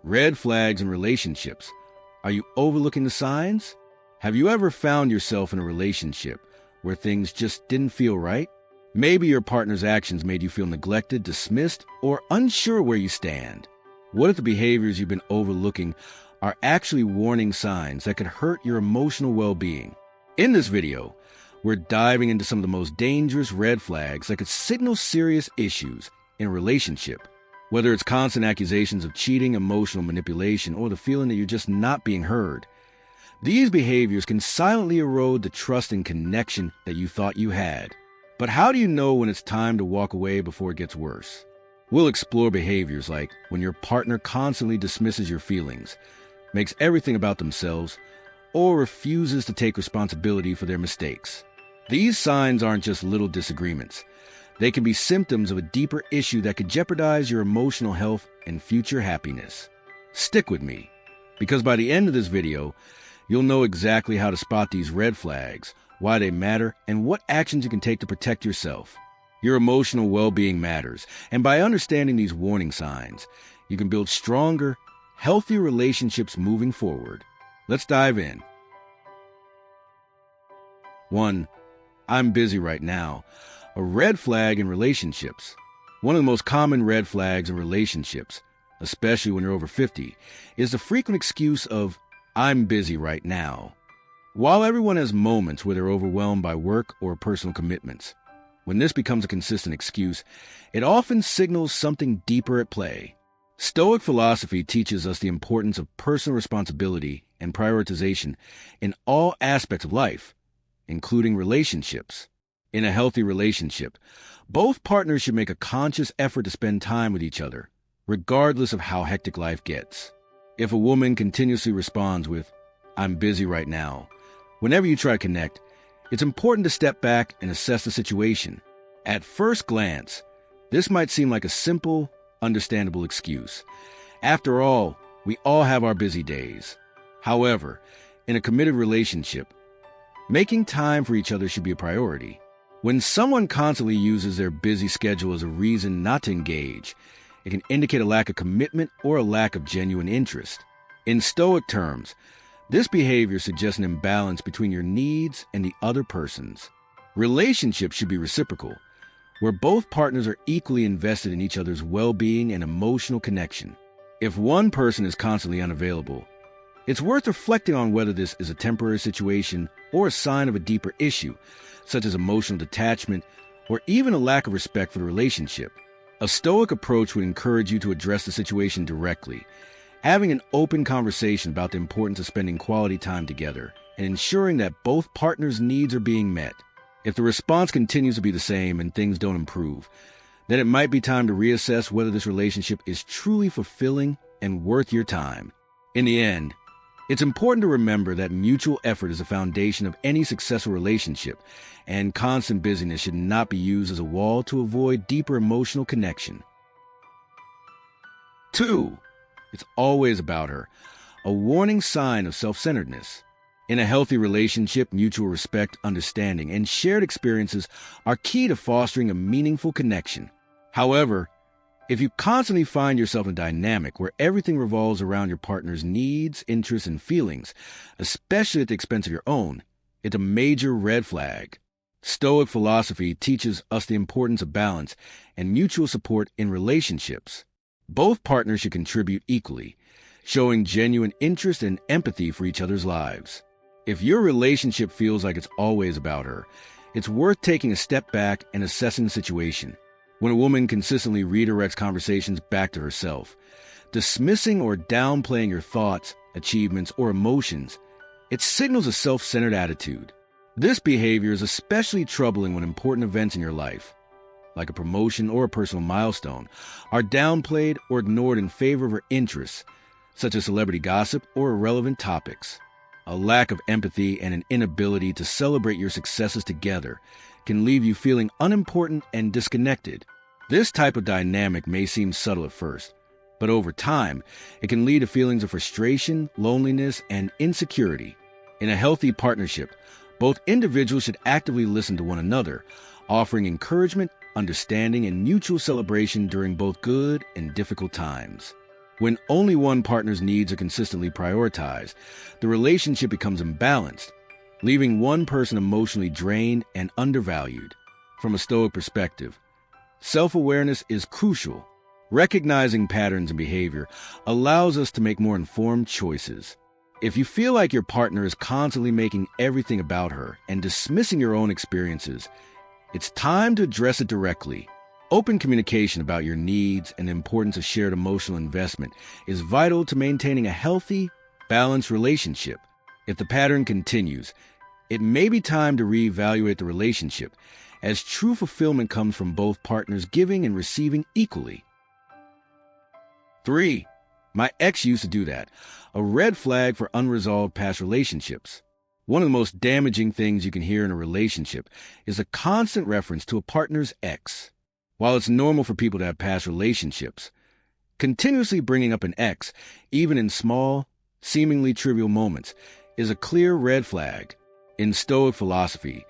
Red flags in relationships. Are you overlooking the signs? Have you ever found yourself in a relationship where things just didn't feel right? Maybe your partner's actions made you feel neglected, dismissed, or unsure where you stand. What if the behaviors you've been overlooking are actually warning signs that could hurt your emotional well-being? In this video, we're diving into some of the most dangerous red flags that could signal serious issues in a relationship. Whether it's constant accusations of cheating, emotional manipulation, or the feeling that you're just not being heard, these behaviors can silently erode the trust and connection that you thought you had. But how do you know when it's time to walk away before it gets worse? We'll explore behaviors like when your partner constantly dismisses your feelings, makes everything about themselves, or refuses to take responsibility for their mistakes. These signs aren't just little disagreements. They can be symptoms of a deeper issue that could jeopardize your emotional health and future happiness. Stick with me, because by the end of this video, you'll know exactly how to spot these red flags, why they matter, and what actions you can take to protect yourself. Your emotional well-being matters, and by understanding these warning signs, you can build stronger, healthier relationships moving forward. Let's dive in. 1. I'm busy right now. A red flag in relationships. One of the most common red flags in relationships, especially when you're over 50, is the frequent excuse of, I'm busy right now. While everyone has moments where they're overwhelmed by work or personal commitments, when this becomes a consistent excuse, it often signals something deeper at play. Stoic philosophy teaches us the importance of personal responsibility and prioritization in all aspects of life, including relationships. In a healthy relationship, both partners should make a conscious effort to spend time with each other, regardless of how hectic life gets. If a woman continuously responds with, I'm busy right now, whenever you try to connect, it's important to step back and assess the situation. At first glance, this might seem like a simple, understandable excuse. After all, we all have our busy days. However, in a committed relationship, making time for each other should be a priority. When someone constantly uses their busy schedule as a reason not to engage, it can indicate a lack of commitment or a lack of genuine interest. In Stoic terms, this behavior suggests an imbalance between your needs and the other person's. Relationships should be reciprocal, where both partners are equally invested in each other's well-being and emotional connection. If one person is constantly unavailable, it's worth reflecting on whether this is a temporary situation or a sign of a deeper issue, such as emotional detachment or even a lack of respect for the relationship. A Stoic approach would encourage you to address the situation directly, having an open conversation about the importance of spending quality time together and ensuring that both partners' needs are being met. If the response continues to be the same and things don't improve, then it might be time to reassess whether this relationship is truly fulfilling and worth your time. In the end, it's important to remember that mutual effort is the foundation of any successful relationship, and constant busyness should not be used as a wall to avoid deeper emotional connection. 2. It's always about her. A warning sign of self-centeredness. In a healthy relationship, mutual respect, understanding, and shared experiences are key to fostering a meaningful connection. However, if you constantly find yourself in a dynamic where everything revolves around your partner's needs, interests, and feelings, especially at the expense of your own, it's a major red flag. Stoic philosophy teaches us the importance of balance and mutual support in relationships. Both partners should contribute equally, showing genuine interest and empathy for each other's lives. If your relationship feels like it's always about her, it's worth taking a step back and assessing the situation. When a woman consistently redirects conversations back to herself, dismissing or downplaying your thoughts, achievements, or emotions, it signals a self-centered attitude. This behavior is especially troubling when important events in your life, like a promotion or a personal milestone, are downplayed or ignored in favor of her interests, such as celebrity gossip or irrelevant topics. A lack of empathy and an inability to celebrate your successes together can leave you feeling unimportant and disconnected. This type of dynamic may seem subtle at first, but over time, it can lead to feelings of frustration, loneliness, and insecurity. In a healthy partnership, both individuals should actively listen to one another, offering encouragement, understanding, and mutual celebration during both good and difficult times. When only one partner's needs are consistently prioritized, the relationship becomes imbalanced, leaving one person emotionally drained and undervalued. From a Stoic perspective, self-awareness is crucial. Recognizing patterns and behavior allows us to make more informed choices. If you feel like your partner is constantly making everything about her and dismissing your own experiences, it's time to address it directly. Open communication about your needs and the importance of shared emotional investment is vital to maintaining a healthy, balanced relationship. If the pattern continues, it may be time to reevaluate the relationship, as true fulfillment comes from both partners giving and receiving equally. 3. My ex used to do that. A red flag for unresolved past relationships. One of the most damaging things you can hear in a relationship is a constant reference to a partner's ex. While it's normal for people to have past relationships, continuously bringing up an ex, even in small, seemingly trivial moments, is a clear red flag. In Stoic philosophy,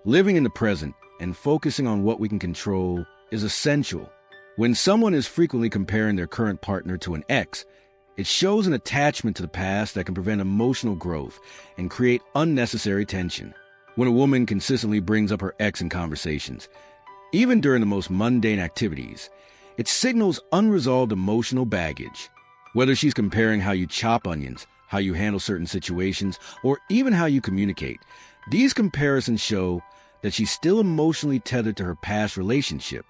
living in the present and focusing on what we can control is essential. When someone is frequently comparing their current partner to an ex, it shows an attachment to the past that can prevent emotional growth and create unnecessary tension. When a woman consistently brings up her ex in conversations, even during the most mundane activities, it signals unresolved emotional baggage. Whether she's comparing how you chop onions, how you handle certain situations, or even how you communicate, these comparisons show that she's still emotionally tethered to her past relationship.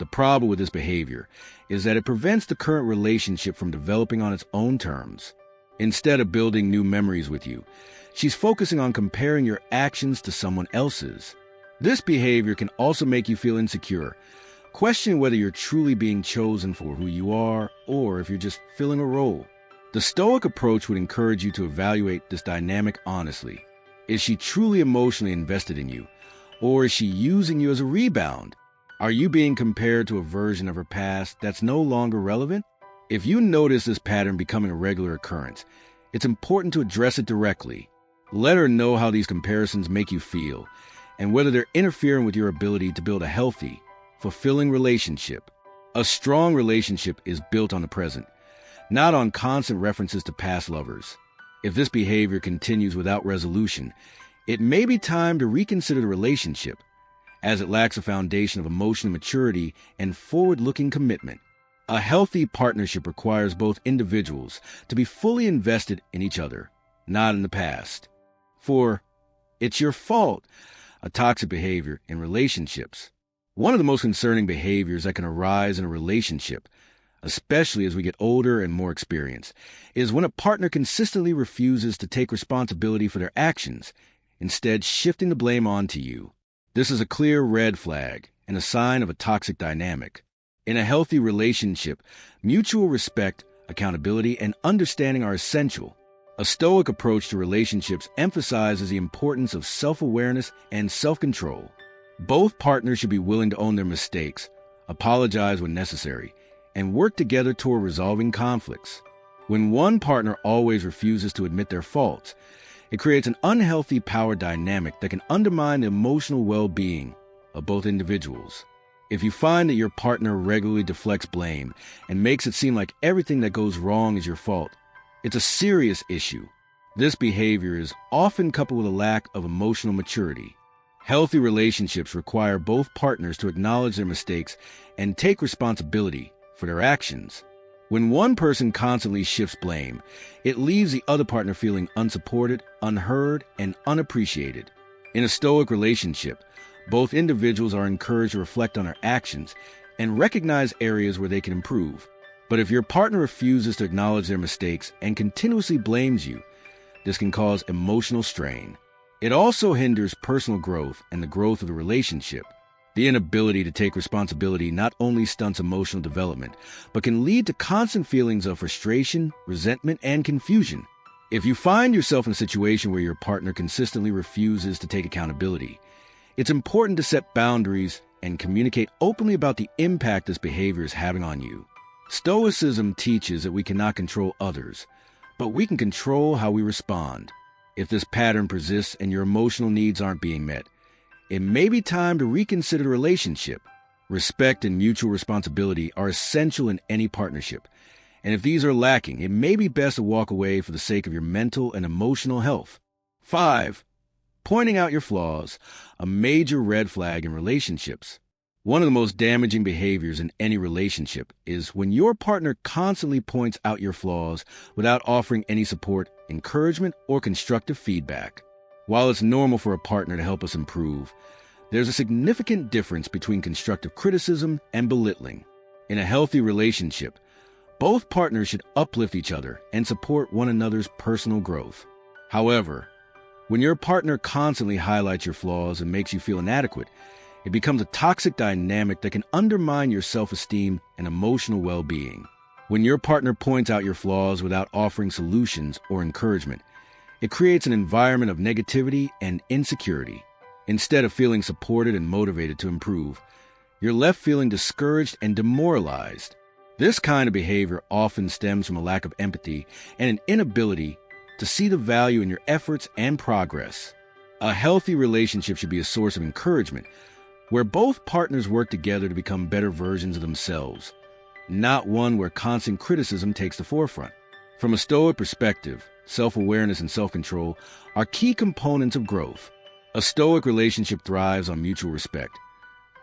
The problem with this behavior is that it prevents the current relationship from developing on its own terms. Instead of building new memories with you, she's focusing on comparing your actions to someone else's. This behavior can also make you feel insecure, questioning whether you're truly being chosen for who you are or if you're just filling a role. The Stoic approach would encourage you to evaluate this dynamic honestly. Is she truly emotionally invested in you, or is she using you as a rebound? Are you being compared to a version of her past that's no longer relevant? If you notice this pattern becoming a regular occurrence, it's important to address it directly. Let her know how these comparisons make you feel, and whether they're interfering with your ability to build a healthy, fulfilling relationship. A strong relationship is built on the present, not on constant references to past lovers. If this behavior continues without resolution, it may be time to reconsider the relationship, as it lacks a foundation of emotional maturity and forward-looking commitment. A healthy partnership requires both individuals to be fully invested in each other, not in the past. For it's your fault, a toxic behavior in relationships. One of the most concerning behaviors that can arise in a relationship, especially as we get older and more experienced, is when a partner consistently refuses to take responsibility for their actions, instead shifting the blame onto you. This is a clear red flag and a sign of a toxic dynamic. In a healthy relationship, mutual respect, accountability, and understanding are essential. A Stoic approach to relationships emphasizes the importance of self-awareness and self-control. Both partners should be willing to own their mistakes, apologize when necessary, and work together toward resolving conflicts. When one partner always refuses to admit their faults, it creates an unhealthy power dynamic that can undermine the emotional well-being of both individuals. If you find that your partner regularly deflects blame and makes it seem like everything that goes wrong is your fault, it's a serious issue. This behavior is often coupled with a lack of emotional maturity. Healthy relationships require both partners to acknowledge their mistakes and take responsibility for their actions. When one person constantly shifts blame, it leaves the other partner feeling unsupported, unheard, and unappreciated. In a Stoic relationship, both individuals are encouraged to reflect on their actions and recognize areas where they can improve. But if your partner refuses to acknowledge their mistakes and continuously blames you, this can cause emotional strain. It also hinders personal growth and the growth of the relationship. The inability to take responsibility not only stunts emotional development, but can lead to constant feelings of frustration, resentment, and confusion. If you find yourself in a situation where your partner consistently refuses to take accountability, it's important to set boundaries and communicate openly about the impact this behavior is having on you. Stoicism teaches that we cannot control others, but we can control how we respond. If this pattern persists and your emotional needs aren't being met, it may be time to reconsider the relationship. Respect and mutual responsibility are essential in any partnership, And if these are lacking, it may be best to walk away for the sake of your mental and emotional health. 5. Pointing out your flaws, a major red flag in relationships. One of the most damaging behaviors in any relationship is when your partner constantly points out your flaws without offering any support, encouragement, or constructive feedback. While it's normal for a partner to help us improve, there's a significant difference between constructive criticism and belittling. In a healthy relationship, both partners should uplift each other and support one another's personal growth. However, when your partner constantly highlights your flaws and makes you feel inadequate, it becomes a toxic dynamic that can undermine your self-esteem and emotional well-being. When your partner points out your flaws without offering solutions or encouragement, it creates an environment of negativity and insecurity. Instead of feeling supported and motivated to improve, you're left feeling discouraged and demoralized. This kind of behavior often stems from a lack of empathy and an inability to see the value in your efforts and progress. A healthy relationship should be a source of encouragement, where both partners work together to become better versions of themselves, not one where constant criticism takes the forefront. From a Stoic perspective, self-awareness and self-control are key components of growth. A Stoic relationship thrives on mutual respect,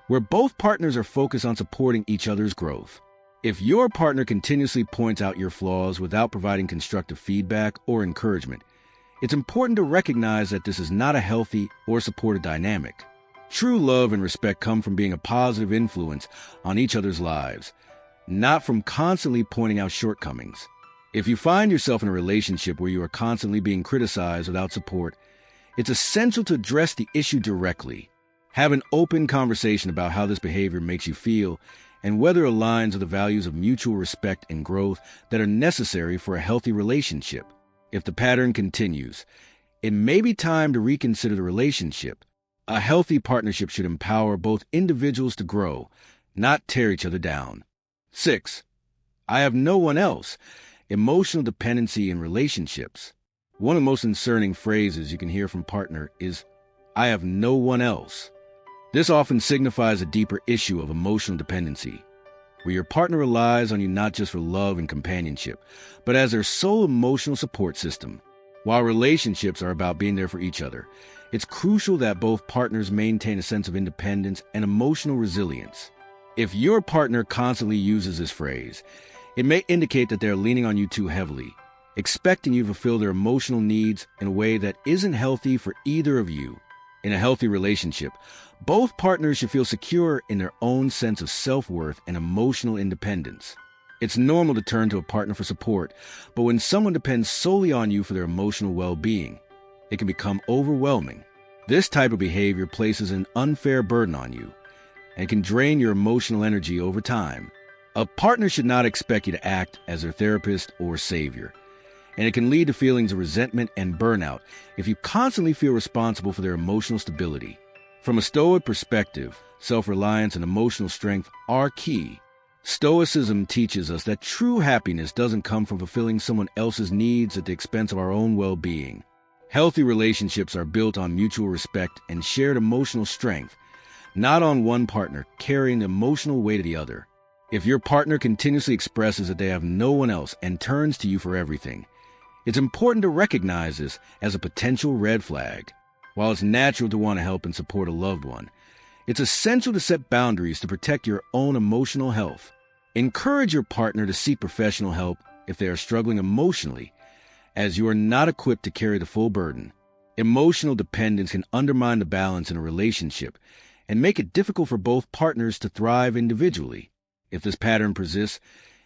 where both partners are focused on supporting each other's growth. If your partner continuously points out your flaws without providing constructive feedback or encouragement, it's important to recognize that this is not a healthy or supportive dynamic. True love and respect come from being a positive influence on each other's lives, not from constantly pointing out shortcomings. If you find yourself in a relationship where you are constantly being criticized without support, it's essential to address the issue directly. Have an open conversation about how this behavior makes you feel and whether it aligns with the values of mutual respect and growth that are necessary for a healthy relationship. If the pattern continues, it may be time to reconsider the relationship. A healthy partnership should empower both individuals to grow, not tear each other down. 6. I have no one else. Emotional dependency in relationships. One of the most concerning phrases you can hear from a partner is, "I have no one else." This often signifies a deeper issue of emotional dependency, where your partner relies on you not just for love and companionship, but as their sole emotional support system. While relationships are about being there for each other, it's crucial that both partners maintain a sense of independence and emotional resilience. If your partner constantly uses this phrase, it may indicate that they're leaning on you too heavily, expecting you to fulfill their emotional needs in a way that isn't healthy for either of you. In a healthy relationship, both partners should feel secure in their own sense of self-worth and emotional independence. It's normal to turn to a partner for support, but when someone depends solely on you for their emotional well-being, it can become overwhelming. This type of behavior places an unfair burden on you and can drain your emotional energy over time. A partner should not expect you to act as their therapist or savior, and it can lead to feelings of resentment and burnout if you constantly feel responsible for their emotional stability. From a Stoic perspective, self-reliance and emotional strength are key. Stoicism teaches us that true happiness doesn't come from fulfilling someone else's needs at the expense of our own well-being. Healthy relationships are built on mutual respect and shared emotional strength, not on one partner carrying the emotional weight of the other. If your partner continuously expresses that they have no one else and turns to you for everything, it's important to recognize this as a potential red flag. While it's natural to want to help and support a loved one, it's essential to set boundaries to protect your own emotional health. Encourage your partner to seek professional help if they are struggling emotionally, as you are not equipped to carry the full burden. Emotional dependence can undermine the balance in a relationship and make it difficult for both partners to thrive individually. If this pattern persists,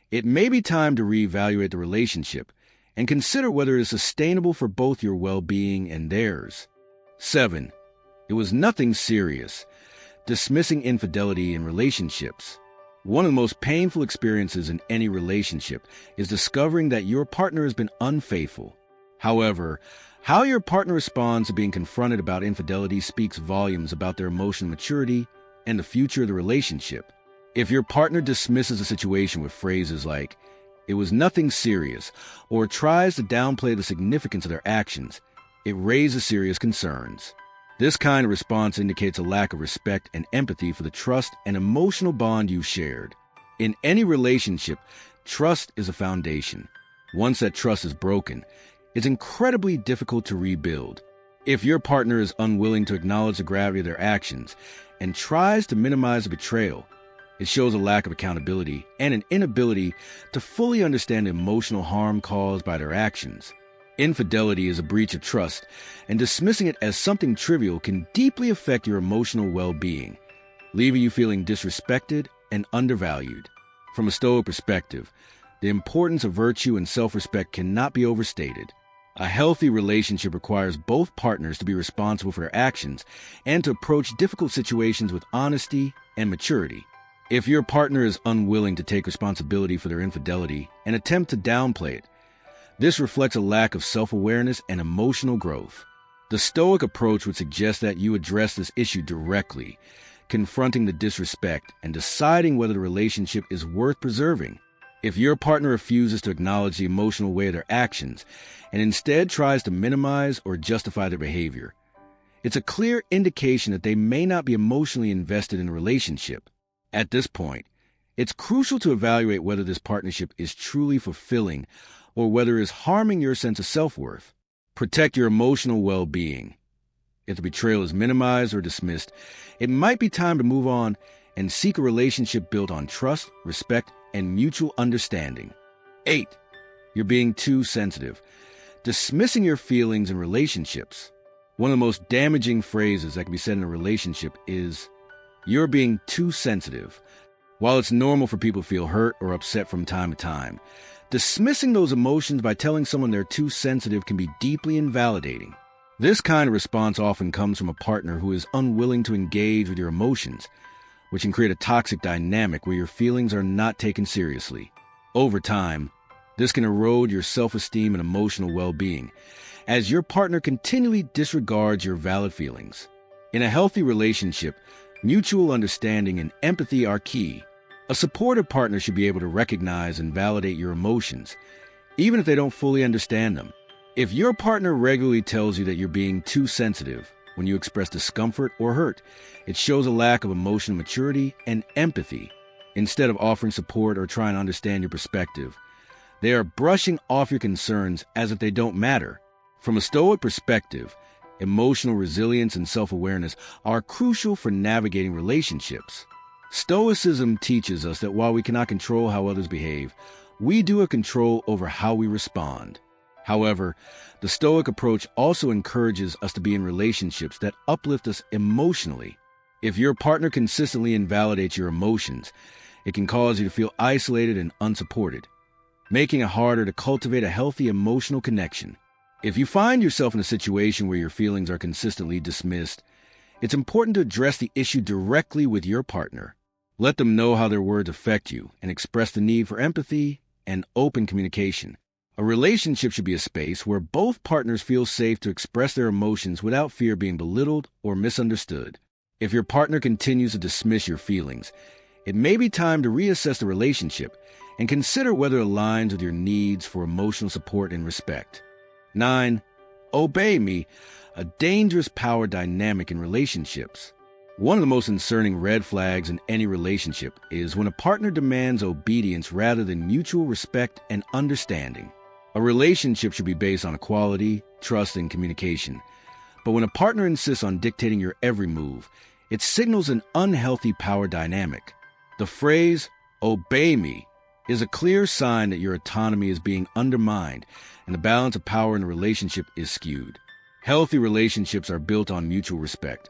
it may be time to reevaluate the relationship and consider whether it is sustainable for both your well-being and theirs. 7. It was nothing serious. Dismissing infidelity in relationships. One of the most painful experiences in any relationship is discovering that your partner has been unfaithful. However, how your partner responds to being confronted about infidelity speaks volumes about their emotional maturity and the future of the relationship. If your partner dismisses a situation with phrases like, "It was nothing serious," or tries to downplay the significance of their actions, it raises serious concerns. This kind of response indicates a lack of respect and empathy for the trust and emotional bond you shared. In any relationship, Trust is a foundation. Once that trust is broken, it's incredibly difficult to rebuild. If your partner is unwilling to acknowledge the gravity of their actions and tries to minimize the betrayal, it shows a lack of accountability and an inability to fully understand the emotional harm caused by their actions. Infidelity is a breach of trust, and dismissing it as something trivial can deeply affect your emotional well-being, leaving you feeling disrespected and undervalued. From a Stoic perspective, the importance of virtue and self-respect cannot be overstated. A healthy relationship requires both partners to be responsible for their actions and to approach difficult situations with honesty and maturity. If your partner is unwilling to take responsibility for their infidelity and attempt to downplay it, this reflects a lack of self-awareness and emotional growth. The Stoic approach would suggest that you address this issue directly, confronting the disrespect and deciding whether the relationship is worth preserving. If your partner refuses to acknowledge the emotional weight of their actions and instead tries to minimize or justify their behavior, it's a clear indication that they may not be emotionally invested in the relationship. At this point, it's crucial to evaluate whether this partnership is truly fulfilling or whether it is harming your sense of self-worth. Protect your emotional well-being. If the betrayal is minimized or dismissed, it might be time to move on and seek a relationship built on trust, respect, and mutual understanding. 8. You're being too sensitive. Dismissing your feelings in relationships. One of the most damaging phrases that can be said in a relationship is, "You're being too sensitive." While it's normal for people to feel hurt or upset from time to time, dismissing those emotions by telling someone they're too sensitive can be deeply invalidating. This kind of response often comes from a partner who is unwilling to engage with your emotions, which can create a toxic dynamic where your feelings are not taken seriously. Over time, this can erode your self-esteem and emotional well-being, as your partner continually disregards your valid feelings. In a healthy relationship, mutual understanding and empathy are key. A supportive partner should be able to recognize and validate your emotions, even if they don't fully understand them. If your partner regularly tells you that you're being too sensitive when you express discomfort or hurt, it shows a lack of emotional maturity and empathy. Instead of offering support or trying to understand your perspective, they are brushing off your concerns as if they don't matter. From a Stoic perspective, emotional resilience and self-awareness are crucial for navigating relationships. Stoicism teaches us that while we cannot control how others behave, we do have control over how we respond. However, the Stoic approach also encourages us to be in relationships that uplift us emotionally. If your partner consistently invalidates your emotions, it can cause you to feel isolated and unsupported, making it harder to cultivate a healthy emotional connection. If you find yourself in a situation where your feelings are consistently dismissed, it's important to address the issue directly with your partner. Let them know how their words affect you and express the need for empathy and open communication. A relationship should be a space where both partners feel safe to express their emotions without fear of being belittled or misunderstood. If your partner continues to dismiss your feelings, it may be time to reassess the relationship and consider whether it aligns with your needs for emotional support and respect. 9. Obey me, a dangerous power dynamic in relationships. One of the most concerning red flags in any relationship is when a partner demands obedience rather than mutual respect and understanding. A relationship should be based on equality, trust, and communication. But when a partner insists on dictating your every move, it signals an unhealthy power dynamic. The phrase, "obey me," is a clear sign that your autonomy is being undermined and the balance of power in the relationship is skewed. Healthy relationships are built on mutual respect,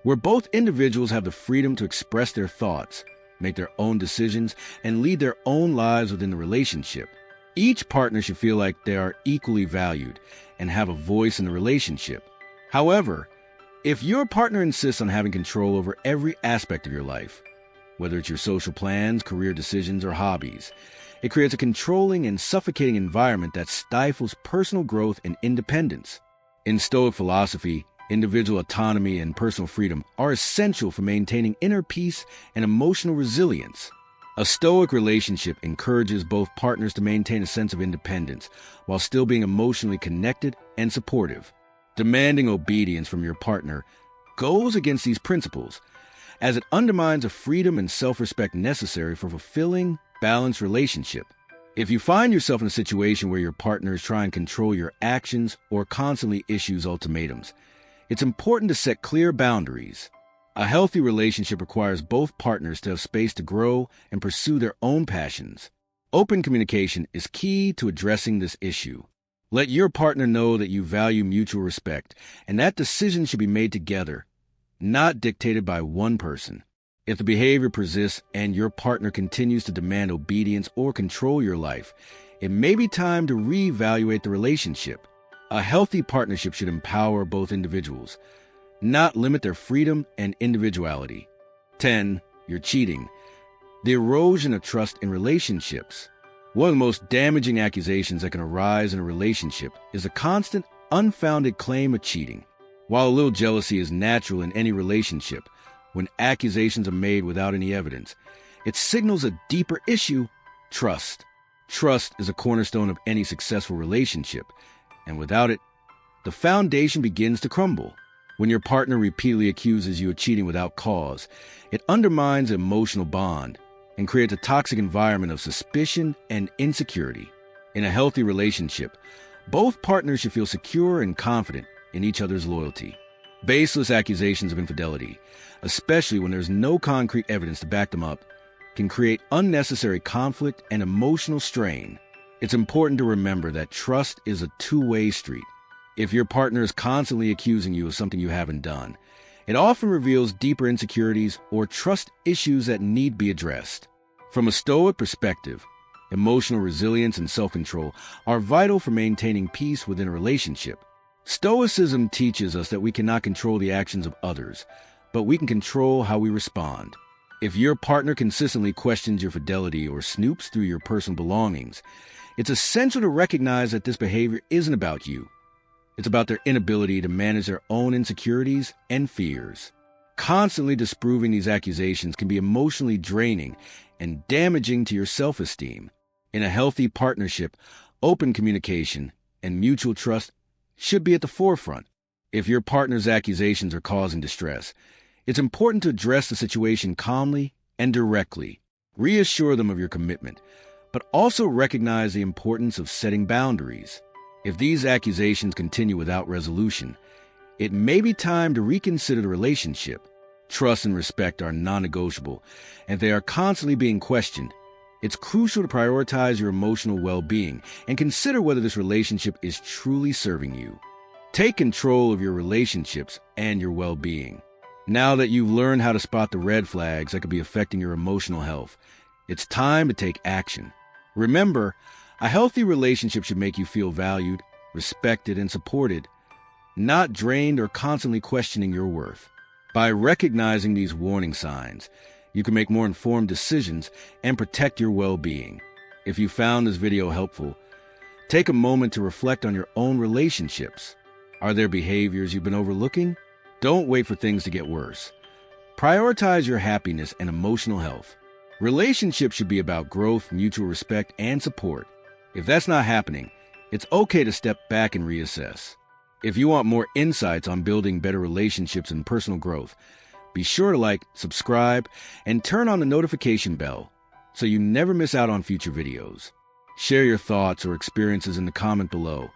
where both individuals have the freedom to express their thoughts, make their own decisions, and lead their own lives within the relationship. Each partner should feel like they are equally valued and have a voice in the relationship. However, if your partner insists on having control over every aspect of your life, whether it's your social plans, career decisions, or hobbies, it creates a controlling and suffocating environment that stifles personal growth and independence. In Stoic philosophy, individual autonomy and personal freedom are essential for maintaining inner peace and emotional resilience. A Stoic relationship encourages both partners to maintain a sense of independence while still being emotionally connected and supportive. Demanding obedience from your partner goes against these principles, as it undermines the freedom and self-respect necessary for a fulfilling, balanced relationship. If you find yourself in a situation where your partner is trying to control your actions or constantly issues ultimatums, it's important to set clear boundaries. A healthy relationship requires both partners to have space to grow and pursue their own passions. Open communication is key to addressing this issue. Let your partner know that you value mutual respect and that decisions should be made together, not dictated by one person. If the behavior persists and your partner continues to demand obedience or control your life, it may be time to reevaluate the relationship. A healthy partnership should empower both individuals, not limit their freedom and individuality. 10. You're cheating. The erosion of trust in relationships. One of the most damaging accusations that can arise in a relationship is a constant, unfounded claim of cheating. While a little jealousy is natural in any relationship, when accusations are made without any evidence, it signals a deeper issue: trust. Trust is a cornerstone of any successful relationship, and without it, the foundation begins to crumble. When your partner repeatedly accuses you of cheating without cause, it undermines the emotional bond and creates a toxic environment of suspicion and insecurity. In a healthy relationship, both partners should feel secure and confident in each other's loyalty. Baseless accusations of infidelity, especially when there's no concrete evidence to back them up, can create unnecessary conflict and emotional strain. It's important to remember that trust is a two-way street. If your partner is constantly accusing you of something you haven't done, it often reveals deeper insecurities or trust issues that need to be addressed. From a Stoic perspective, emotional resilience and self-control are vital for maintaining peace within a relationship. Stoicism teaches us that we cannot control the actions of others, but we can control how we respond. If your partner consistently questions your fidelity or snoops through your personal belongings, it's essential to recognize that this behavior isn't about you. It's about their inability to manage their own insecurities and fears. Constantly disproving these accusations can be emotionally draining and damaging to your self-esteem. In a healthy partnership, open communication and mutual trust should be at the forefront. If your partner's accusations are causing distress, it's important to address the situation calmly and directly. Reassure them of your commitment, but also recognize the importance of setting boundaries. If these accusations continue without resolution, it may be time to reconsider the relationship. Trust and respect are non-negotiable, and if they are constantly being questioned, it's crucial to prioritize your emotional well-being and consider whether this relationship is truly serving you. Take control of your relationships and your well-being. Now that you've learned how to spot the red flags that could be affecting your emotional health, it's time to take action. Remember, a healthy relationship should make you feel valued, respected, and supported, not drained or constantly questioning your worth. By recognizing these warning signs, you can make more informed decisions and protect your well-being. If you found this video helpful, take a moment to reflect on your own relationships. Are there behaviors you've been overlooking? Don't wait for things to get worse. Prioritize your happiness and emotional health. Relationships should be about growth, mutual respect, and support. If that's not happening, it's okay to step back and reassess. If you want more insights on building better relationships and personal growth, be sure to like, subscribe, and turn on the notification bell so you never miss out on future videos. Share your thoughts or experiences in the comment below.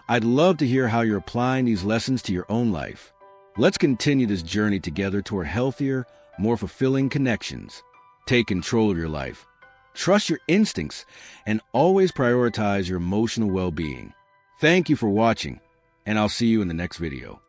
I'd love to hear how you're applying these lessons to your own life. Let's continue this journey together toward healthier, more fulfilling connections. Take control of your life. Trust your instincts and always prioritize your emotional well-being. Thank you for watching, and I'll see you in the next video.